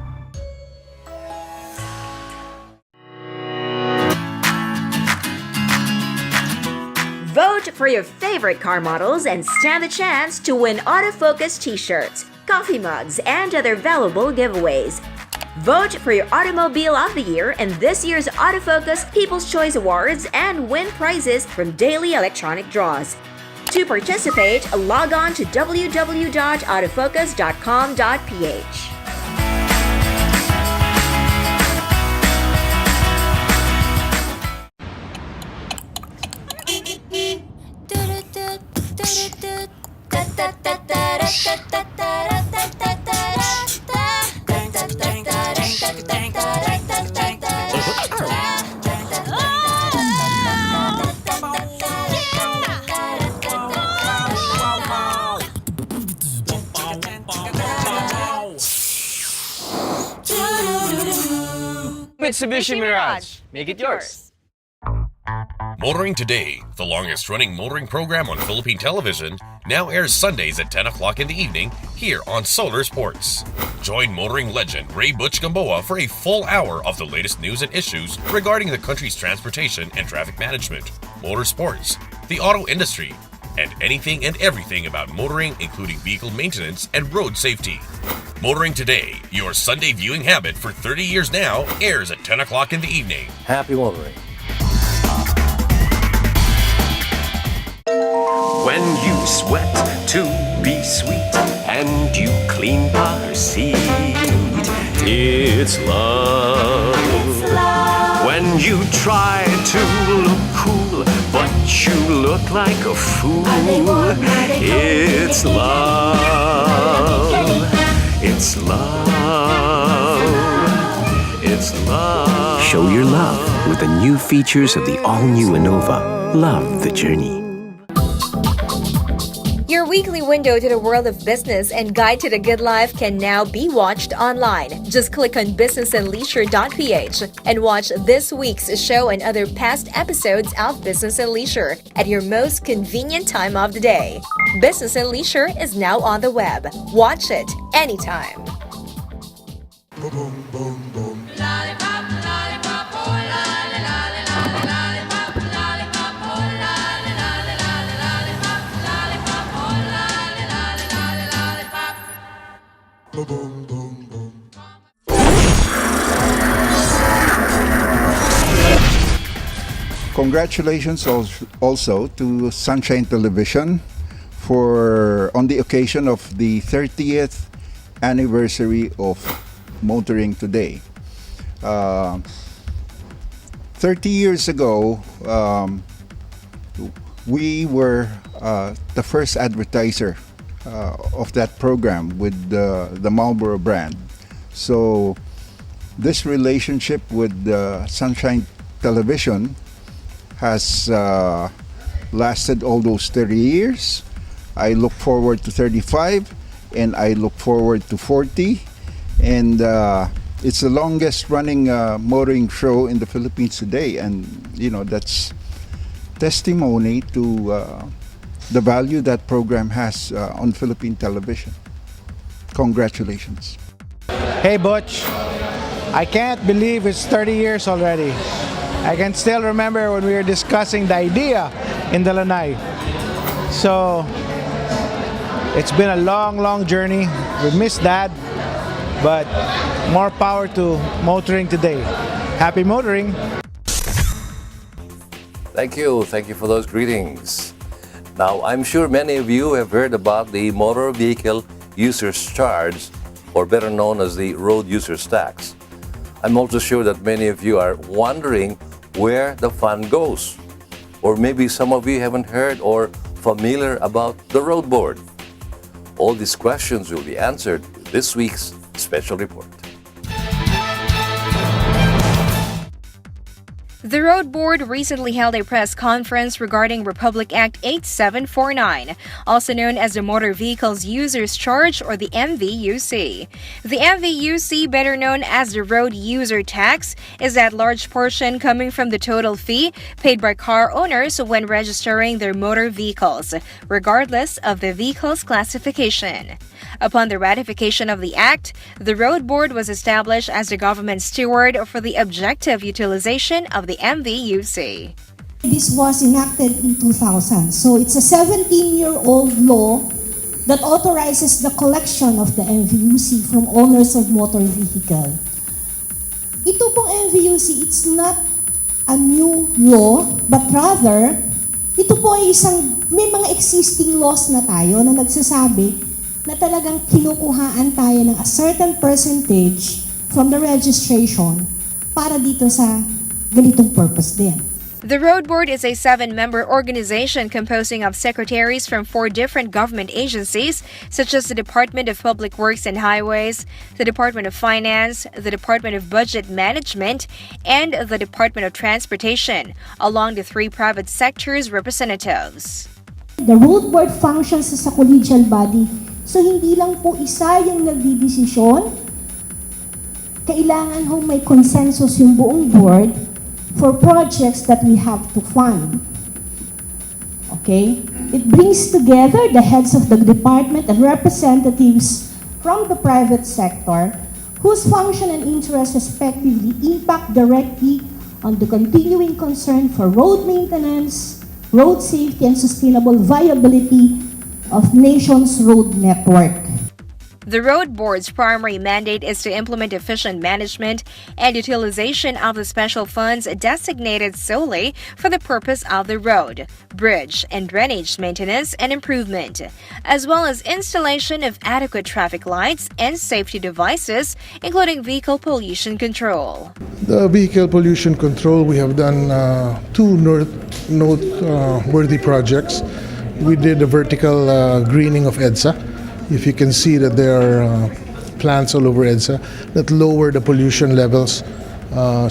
Vote for your favorite car models and stand the chance to win autofocus t-shirts, coffee mugs, and other valuable giveaways. Vote for your Automobile of the Year in this year's Autofocus People's Choice Awards and win prizes from daily electronic draws. To participate, log on to www.autofocus.com.ph. Mitsubishi Mirage. Make it yours. Motoring Today, the longest-running motoring program on Philippine television, now airs Sundays at 10 o'clock in the evening here on Solar Sports. Join motoring legend Ray Butch Gamboa for a full hour of the latest news and issues regarding the country's transportation and traffic management, motorsports, the auto industry, and anything and everything about motoring, including vehicle maintenance and road safety. Motoring Today, your Sunday viewing habit for 30 years now, airs at 10 o'clock in the evening. Happy motoring. When you sweat to be sweet and you clean car seat, it's love. When you try to look cool but you look like a fool, it's love. It's love. It's love. Show your love with the new features of the all-new Innova. Love the journey. Your weekly window to the world of business and guide to the good life can now be watched online. Just click on businessandleisure.ph and watch this week's show and other past episodes of Business and Leisure at your most convenient time of the day. Business and Leisure is now on the web. Watch it anytime. Congratulations also to Sunshine Television for on the occasion of the 30th anniversary of Motoring Today. 30 years ago, we were the first advertiser of that program with the Marlboro brand. So this relationship with Sunshine Television has lasted all those 30 years. I look forward to 35 and I look forward to 40, and it's the longest running motoring show in the Philippines today, and you know that's testimony to the value that program has on Philippine television. Congratulations. Hey Butch, I can't believe it's 30 years already. I can still remember when we were discussing the idea in the Lanai. So it's been a long journey. We miss Dad, but more power to Motoring Today. Happy motoring! Thank you for those greetings. Now, I'm sure many of you have heard about the Motor Vehicle Users Charge, or better known as the Road Users Tax. I'm also sure that many of you are wondering where the fund goes. Or maybe some of you haven't heard or familiar about the Road Board. All these questions will be answered in this week's special report. The Road Board recently held a press conference regarding Republic Act 8749, also known as the Motor Vehicles Users Charge, or the MVUC. The MVUC, better known as the Road User Tax, is that large portion coming from the total fee paid by car owners when registering their motor vehicles, regardless of the vehicle's classification. Upon the ratification of the act, the Road Board was established as the government steward for the objective utilization of the MVUC. This was enacted in 2000, so it's a 17-year-old law that authorizes the collection of the MVUC from owners of motor vehicle. Ito pong MVUC, it's not a new law, but rather, ito po ay may mga existing laws na tayo na nagsasabi na talagang kinukuhaan tayo ng a certain percentage from the registration para dito sa ganitong purpose din. The Road Board is a 7-member organization composing of secretaries from 4 different government agencies, such as the Department of Public Works and Highways, the Department of Finance, the Department of Budget Management, and the Department of Transportation, along the 3 private sectors representatives. The Road Board functions as a collegial body, so hindi lang po isa yung nagdidesisyon, kailangan ho may consensus yung buong board for projects that we have to fund. Okay? It brings together the heads of the department and representatives from the private sector whose function and interests respectively impact directly on the continuing concern for road maintenance, road safety, and sustainable viability of nation's road network. The Road Board's primary mandate is to implement efficient management and utilization of the special funds designated solely for the purpose of the road, bridge, and drainage maintenance and improvement, as well as installation of adequate traffic lights and safety devices, including vehicle pollution control. The vehicle pollution control, we have done two noteworthy projects. We did a vertical greening of EDSA. If you can see that there are plants all over EDSA that lower the pollution levels,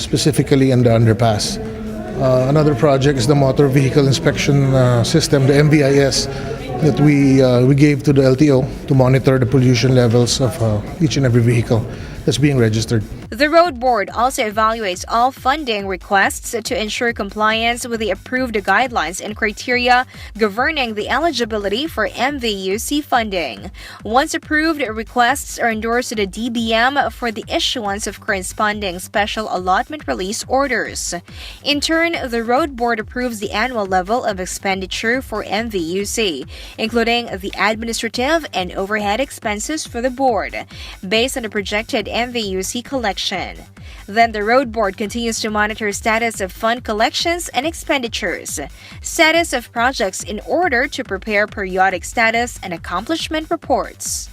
specifically in the underpass. Another project is the motor vehicle inspection system, the MVIS, that we gave to the LTO to monitor the pollution levels of each and every vehicle that's being registered. The Road Board also evaluates all funding requests to ensure compliance with the approved guidelines and criteria governing the eligibility for MVUC funding. Once approved, requests are endorsed to the DBM for the issuance of corresponding special allotment release orders. In turn, the Road Board approves the annual level of expenditure for MVUC, including the administrative and overhead expenses for the board, based on the projected MVUC collection. Then the Road Board continues to monitor status of fund collections and expenditures, status of projects in order to prepare periodic status and accomplishment reports.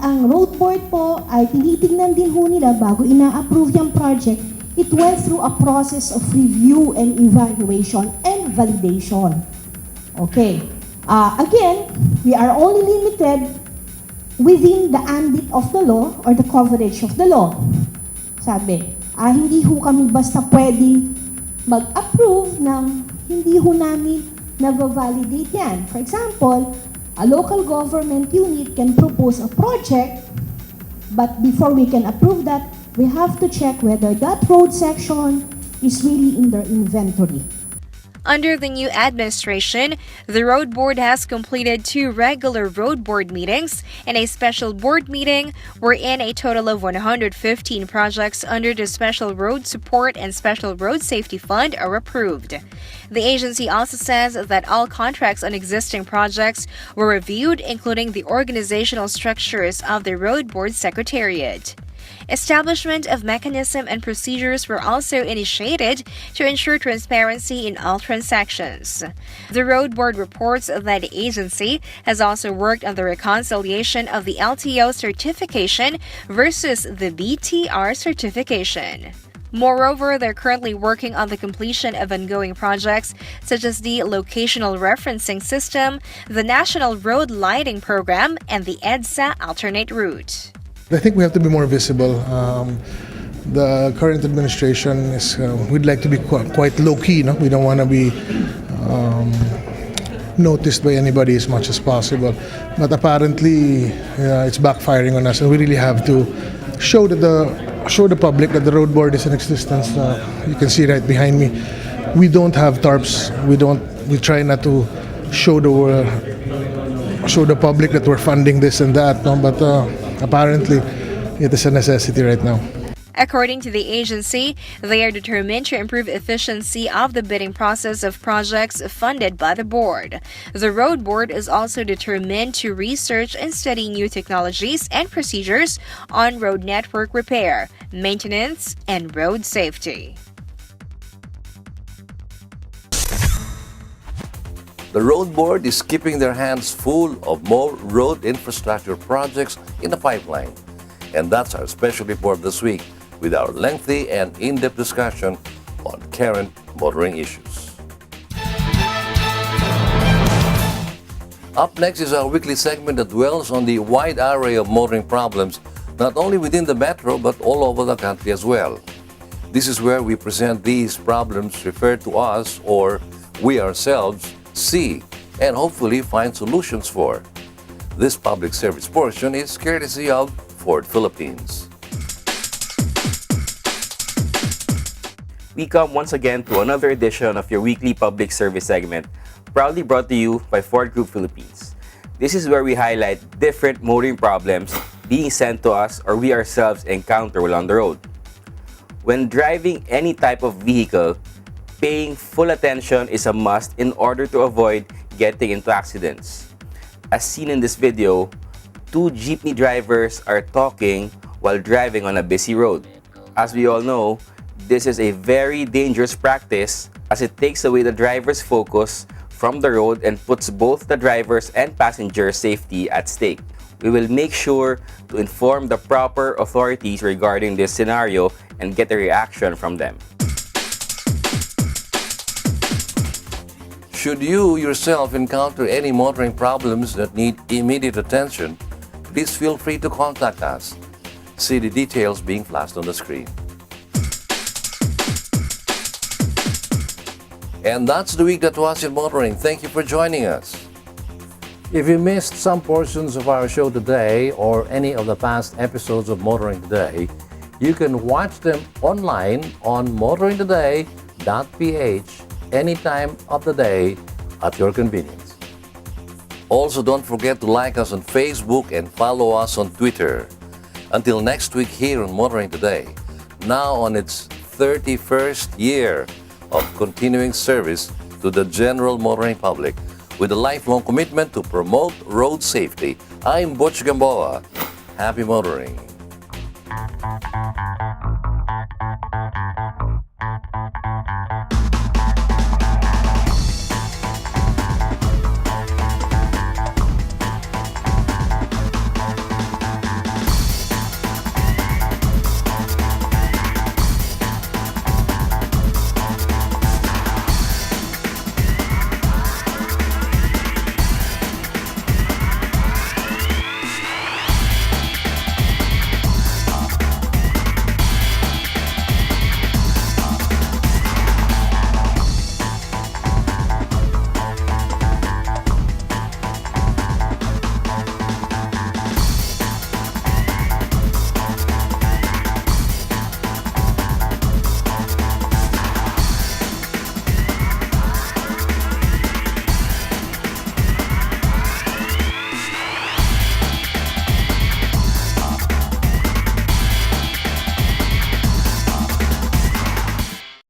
Ang Road Board po ay tinitingnan din ho nila bago ina-approve yung project. It went through a process of review and evaluation and validation. Okay. Again, we are only limited within the ambit of the law or the coverage of the law. Sabi, hindi ho kami basta pwedeng mag-approve ng hindi ho namin na-validate yan. For example, a local government unit can propose a project, but before we can approve that, we have to check whether that road section is really in their inventory. Under the new administration, the Road Board has completed 2 regular Road Board meetings and a special board meeting, wherein a total of 115 projects under the Special Road Support and Special Road Safety Fund are approved. The agency also says that all contracts on existing projects were reviewed, including the organizational structures of the Road Board Secretariat. Establishment of mechanism and procedures were also initiated to ensure transparency in all transactions. The Road Board reports that the agency has also worked on the reconciliation of the LTO certification versus the BTR certification. Moreover, they're currently working on the completion of ongoing projects such as the Locational Referencing System, the National Road Lighting Program, and the EDSA Alternate Route. I think we have to be more visible. The current administration we'd like to be quite low-key, no? We don't want to be noticed by anybody as much as possible. But apparently, it's backfiring on us, and we really have to show the public that the Road Board is in existence. You can see right behind me. We don't have tarps. We try not to show the public that we're funding this and that, no? But apparently, it is a necessity right now. According to the agency, they are determined to improve efficiency of the bidding process of projects funded by the board. The Road Board is also determined to research and study new technologies and procedures on road network repair, maintenance, and road safety. The Road Board is keeping their hands full of more road infrastructure projects in the pipeline. And that's our special report this week with our lengthy and in-depth discussion on current motoring issues. Up next is our weekly segment that dwells on the wide array of motoring problems, not only within the metro but all over the country as well. This is where we present these problems referred to us or we ourselves see and hopefully find solutions for. This public service portion is courtesy of Ford Philippines. we come once again to another edition of your weekly public service segment, proudly brought to you by Ford Group Philippines. This is where we highlight different motoring problems being sent to us or we ourselves encounter while on the road. When driving any type of vehicle, paying full attention is a must in order to avoid getting into accidents. As seen in this video, two jeepney drivers are talking while driving on a busy road. As we all know, this is a very dangerous practice as it takes away the driver's focus from the road and puts both the driver's and passenger's safety at stake. We will make sure to inform the proper authorities regarding this scenario and get a reaction from them. Should you yourself encounter any motoring problems that need immediate attention, please feel free to contact us. See the details being flashed on the screen. And that's the week that was in motoring. Thank you for joining us. If you missed some portions of our show today or any of the past episodes of Motoring Today, you can watch them online on motoringtoday.ph any time of the day at your convenience. Also, don't forget to like us on Facebook and follow us on Twitter. Until next week here on Motoring Today, now on its 31st year of continuing service to the general motoring public with a lifelong commitment to promote road safety. I'm Butch Gamboa. Happy motoring.